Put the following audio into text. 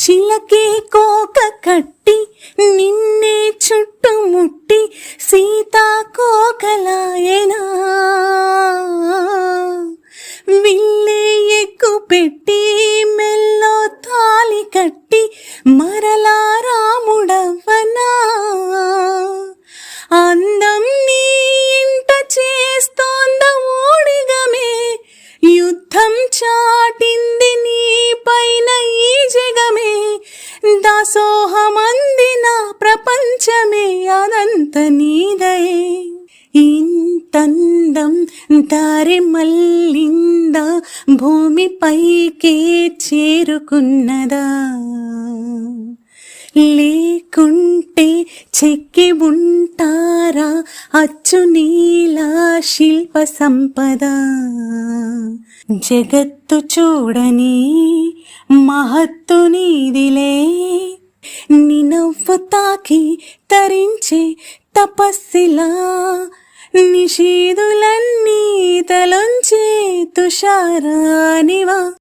చిలకే కోక కట్టి నిన్నే చుట్టుముట్టి సీతాకోకలాయనా విల్లే ఎక్కు పెట్టి మెల్లో తాలి కట్టి మరలా రాముడవ్వనా అందం నీ ఇంట చేస్తోంద ఓడిగమే యుద్ధం చాటింది నీ పైన ఈ జగమే దాసోహమందిన ప్రపంచమే అదంత నీదయే ఇంతందం దారి మళ్ళిందా భూమిపైకే చేరుకున్నదా లేకుంటే చెక్కి ఉంటారా అచ్చు నీలా శిల్ప సంపద జగత్తు చూడని మహత్తు నీదిలే నినవ్వు తాకి తరించే తపస్సిలా నిషీదులన్నీ తలొంచే తుషారానివా